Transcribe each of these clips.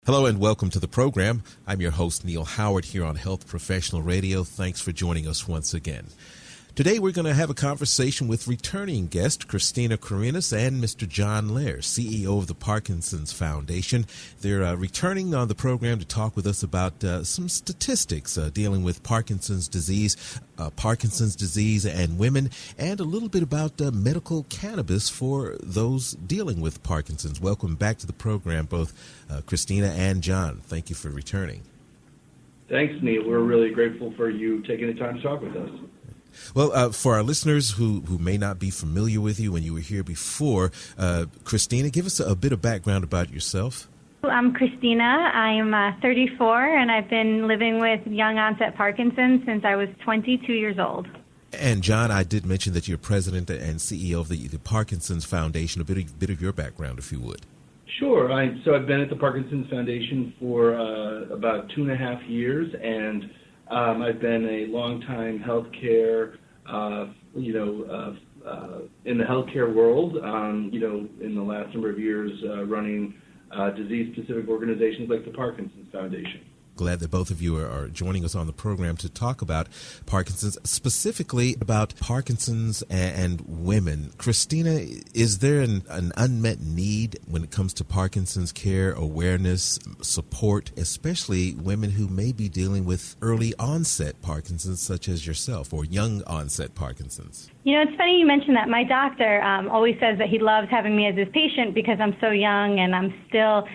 Hello and welcome to the program. I'm your host, Neil Howard, here on Health Professional Radio. Thanks for joining us once again. Today we're going to have a conversation with returning guest Christina Korines and Mr. John Lehr, CEO of the Parkinson's Foundation. They're returning on the program to talk with us about some statistics dealing with Parkinson's disease and women, and a little bit about medical cannabis for those dealing with Parkinson's. Welcome back to the program, both Christina and John. Thank you for returning. Thanks, Neil. We're really grateful for you taking the time to talk with us. Well, for our listeners who may not be familiar with you when you were here before, Christina, give us a bit of background about yourself. I'm Christina. I'm 34, and I've been living with young onset Parkinson's since I was 22 years old. And John, I did mention that you're president and CEO of the Parkinson's Foundation. A bit of your background, if you would. Sure. So I've been at the Parkinson's Foundation for about 2.5 years, and I've been a long-time healthcare, in the healthcare world, in the last number of years running disease-specific organizations like the Parkinson's Foundation. Glad that both of you are joining us on the program to talk about Parkinson's, specifically about Parkinson's and women. Christina, is there an unmet need when it comes to Parkinson's care, awareness, support, especially women who may be dealing with early onset Parkinson's, such as yourself, or young onset Parkinson's? You know, it's funny you mentioned that. My doctor always says that he loves having me as his patient because I'm so young and I'm still,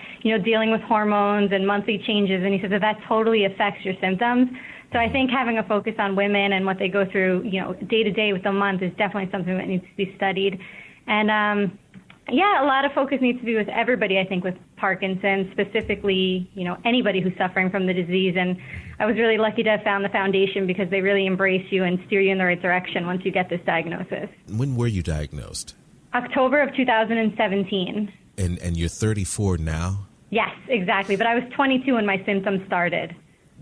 dealing with hormones and monthly changes. And he says that totally affects your symptoms. So I think having a focus on women and what they go through, day to day with the month is definitely something that needs to be studied. And a lot of focus needs to be with everybody, I think, with Parkinson's, specifically, anybody who's suffering from the disease. And I was really lucky to have found the foundation because they really embrace you and steer you in the right direction once you get this diagnosis. When were you diagnosed? October of 2017. And you're 34 now? Yes, exactly. But I was 22 when my symptoms started.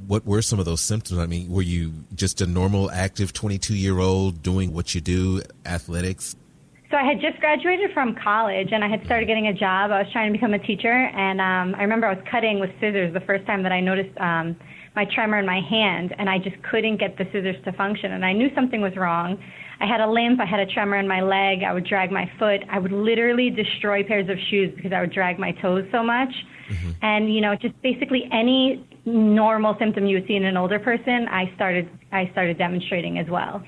What were some of those symptoms? I mean, were you just a normal, active 22-year-old doing what you do, athletics? So I had just graduated from college, and I had started getting a job. I was trying to become a teacher, and I remember I was cutting with scissors the first time that I noticed my tremor in my hand, and I just couldn't get the scissors to function, and I knew something was wrong. I had a limp. I had a tremor in my leg. I would drag my foot. I would literally destroy pairs of shoes because I would drag my toes so much. Mm-hmm. And, just basically any normal symptom you would see in an older person, I started demonstrating as well.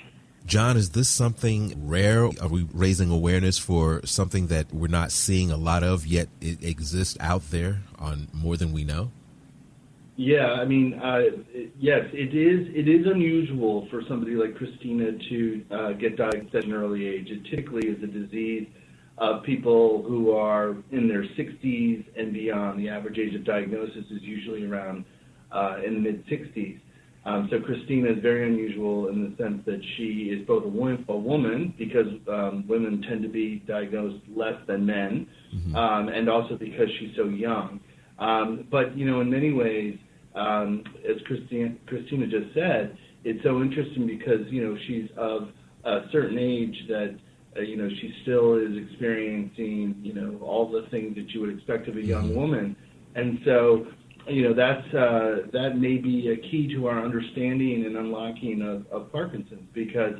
John, is this something rare? Are we raising awareness for something that we're not seeing a lot of, yet it exists out there on more than we know? Yeah, I mean, yes, it is unusual for somebody like Christina to get diagnosed at an early age. It typically is a disease of people who are in their 60s and beyond. The average age of diagnosis is usually around in the mid-60s. So Christina is very unusual in the sense that she is both a woman because women tend to be diagnosed less than men, mm-hmm. And also because she's so young. But, in many ways, as Christina just said, it's so interesting because, she's of a certain age that, she still is experiencing, all the things that you would expect of a young woman. And so, that may be a key to our understanding and unlocking of Parkinson's because,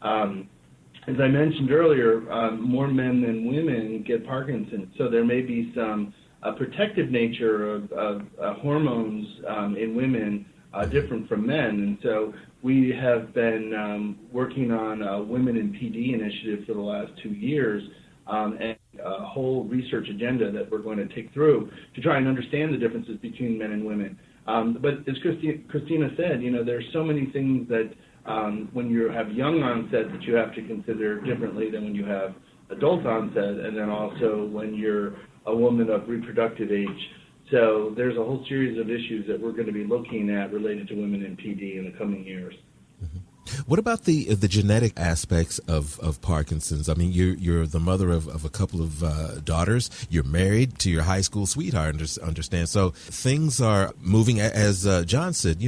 as I mentioned earlier, more men than women get Parkinson's. So there may be some protective nature of hormones in women different from men. And so we have been working on a Women in PD initiative for the last 2 years, and a whole research agenda that we're going to take through to try and understand the differences between men and women. But as Christina said, there's so many things that when you have young onset that you have to consider differently than when you have adult onset, and then also when you're a woman of reproductive age. So there's a whole series of issues that we're going to be looking at related to women in PD in the coming years. Mm-hmm. What about the genetic aspects of Parkinson's? I mean, you're the mother of a couple of daughters. You're married to your high school sweetheart, understand. So things are moving, as John said,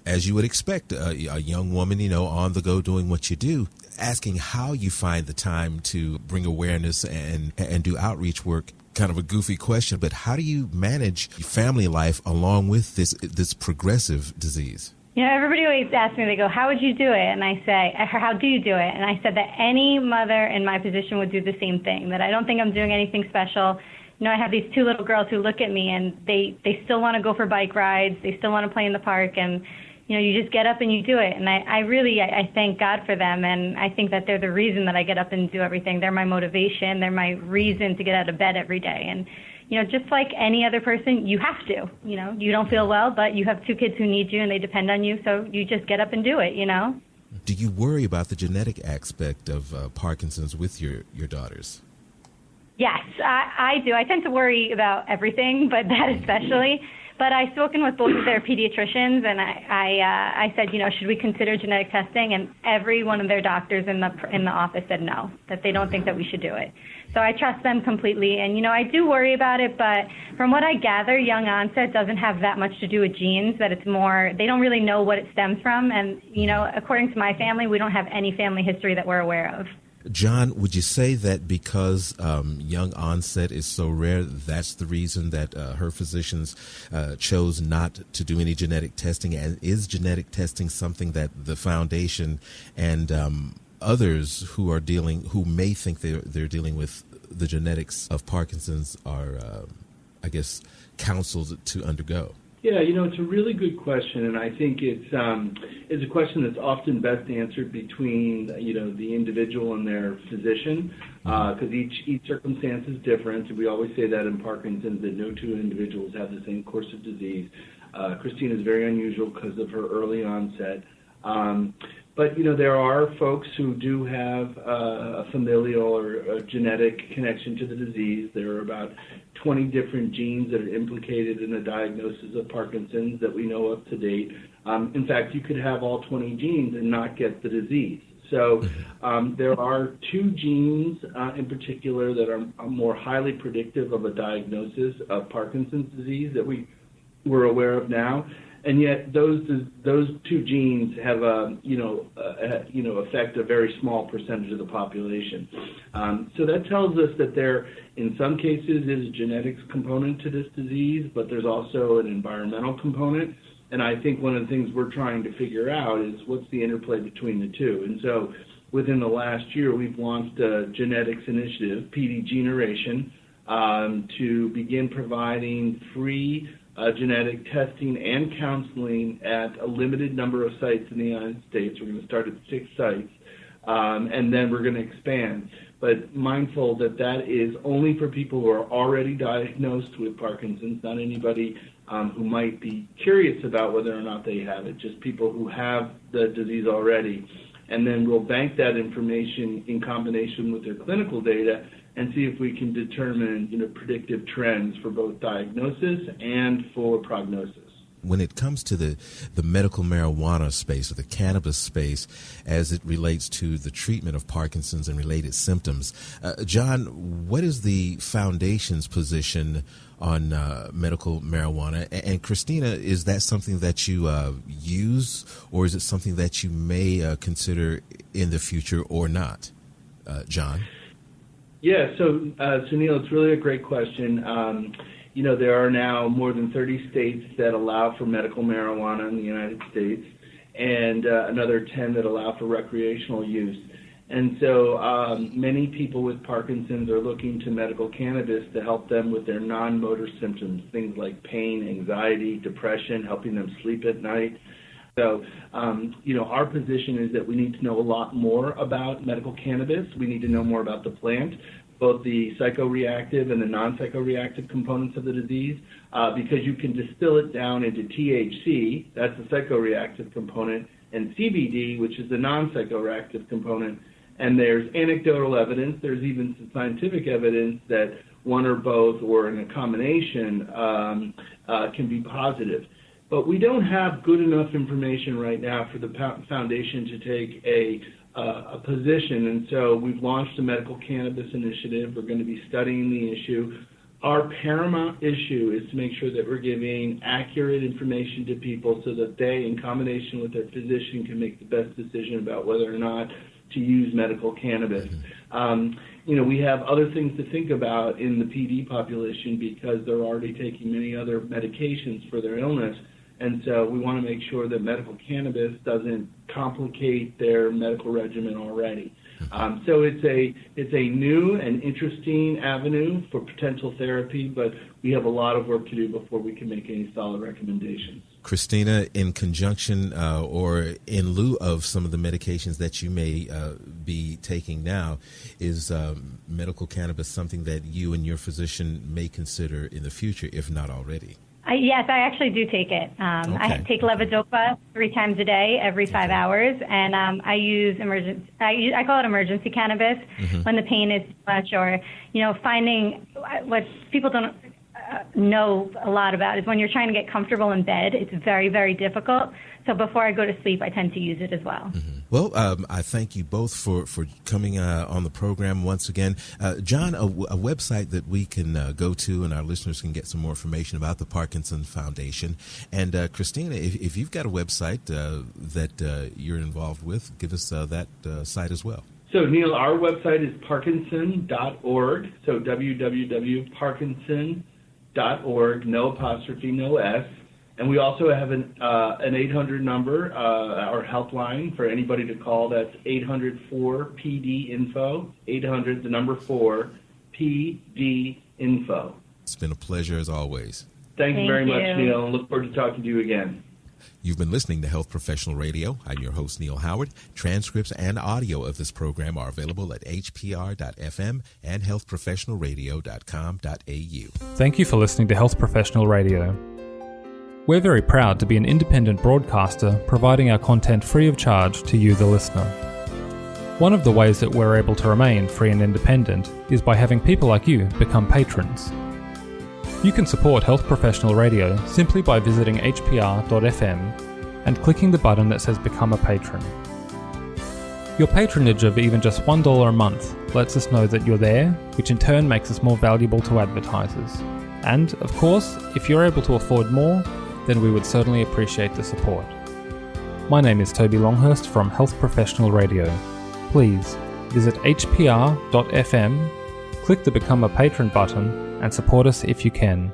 as you would expect, a young woman, on the go doing what you do. Asking how you find the time to bring awareness and do outreach work kind of a goofy question, but how do you manage family life along with this progressive disease? You know, everybody always asks me, they go, how would you do it? And I say, how do you do it? And I said that any mother in my position would do the same thing, that I don't think I'm doing anything special. You know, I have these two little girls who look at me and they still want to go for bike rides. They still want to play in the park. And, you know, you just get up and you do it. And I thank God for them. And I think that they're the reason that I get up and do everything. They're my motivation. They're my reason to get out of bed every day. And, you know, just like any other person, you have to. You know, you don't feel well, but you have two kids who need you and they depend on you. So you just get up and do it, you know. Do you worry about the genetic aspect of Parkinson's with your daughters? Yes, I do. I tend to worry about everything, but that especially. But I've spoken with both of their pediatricians, and I said, you know, should we consider genetic testing? And every one of their doctors in the office said no, that they don't think that we should do it. So I trust them completely. And, you know, I do worry about it, but from what I gather, young onset doesn't have that much to do with genes, that it's more, they don't really know what it stems from. And, you know, according to my family, we don't have any family history that we're aware of. John, would you say that because young onset is so rare, that's the reason that her physicians chose not to do any genetic testing? And is genetic testing something that the foundation and others who may think they're dealing with the genetics of Parkinson's are, counseled to undergo? Yeah, you know, it's a really good question, and I think it's a question that's often best answered between, you know, the individual and their physician, because each circumstance is different. We always say that in Parkinson's, that no two individuals have the same course of disease. Christina is very unusual because of her early onset. But, you know, there are folks who do have a familial or a genetic connection to the disease. There are about 20 different genes that are implicated in the diagnosis of Parkinson's that we know of to date. In fact, you could have all 20 genes and not get the disease. So there are two genes in particular that are more highly predictive of a diagnosis of Parkinson's disease that we're aware of now. And yet, those two genes have affect a very small percentage of the population. So that tells us that there, in some cases, is a genetics component to this disease, but there's also an environmental component. And I think one of the things we're trying to figure out is what's the interplay between the two. And so, within the last year, we've launched a genetics initiative, PD Generation, to begin providing free genetic testing and counseling at a limited number of sites in the United States. We're going to start at 6 sites, and then we're going to expand. But mindful that is only for people who are already diagnosed with Parkinson's, not anybody who might be curious about whether or not they have it, just people who have the disease already. And then we'll bank that information in combination with their clinical data and see if we can determine, you know, predictive trends for both diagnosis and for prognosis. When it comes to the medical marijuana space or the cannabis space as it relates to the treatment of Parkinson's and related symptoms, John, what is the foundation's position on medical marijuana? And Christina, is that something that you use, or is it something that you may consider in the future or not? John? Yeah, so Neil, it's really a great question. You know, there are now more than 30 states that allow for medical marijuana in the United States, and another 10 that allow for recreational use. And so many people with Parkinson's are looking to medical cannabis to help them with their non-motor symptoms, things like pain, anxiety, depression, helping them sleep at night. So, you know, our position is that we need to know a lot more about medical cannabis. We need to know more about the plant, both the psychoreactive and the non-psychoreactive components of the disease, because you can distill it down into THC, that's the psychoreactive component, and CBD, which is the non-psychoreactive component. And there's anecdotal evidence, there's even some scientific evidence that one or both or in a combination can be positive. But we don't have good enough information right now for the foundation to take a position, and so we've launched a medical cannabis initiative. We're going to be studying the issue. Our paramount issue is to make sure that we're giving accurate information to people so that they, in combination with their physician, can make the best decision about whether or not to use medical cannabis. we have other things to think about in the PD population because they're already taking many other medications for their illness. And so we want to make sure that medical cannabis doesn't complicate their medical regimen already. So it's a new and interesting avenue for potential therapy, but we have a lot of work to do before we can make any solid recommendations. Christina, in conjunction or in lieu of some of the medications that you may be taking now, is medical cannabis something that you and your physician may consider in the future, if not already? Yes, I actually do take it. Okay. I take levodopa 3 times a day, every 5 hours, and I use I call it emergency cannabis when the pain is too much, or finding what people don't know a lot about is when you're trying to get comfortable in bed. It's very, very difficult. So before I go to sleep, I tend to use it as well. Well, I thank you both for coming on the program once again. John, a website that we can go to and our listeners can get some more information about the Parkinson Foundation. And Christina, if you've got a website that you're involved with, give us that site as well. So, Neil, our website is parkinson.org, so www.parkinson.org, no apostrophe, no S. And we also have an 800 number, our helpline for anybody to call. That's 800-4PD-INFO, 800, the number 4, PD-INFO. It's been a pleasure as always. Thank you very much, Neil, and look forward to talking to you again. You've been listening to Health Professional Radio. I'm your host, Neil Howard. Transcripts and audio of this program are available at hpr.fm and healthprofessionalradio.com.au. Thank you for listening to Health Professional Radio. We're very proud to be an independent broadcaster providing our content free of charge to you, the listener. One of the ways that we're able to remain free and independent is by having people like you become patrons. You can support Health Professional Radio simply by visiting hpr.fm and clicking the button that says Become a Patron. Your patronage of even just $1 a month lets us know that you're there, which in turn makes us more valuable to advertisers. And, of course, if you're able to afford more, then we would certainly appreciate the support. My name is Toby Longhurst from Health Professional Radio. Please visit hpr.fm, click the Become a Patron button, and support us if you can.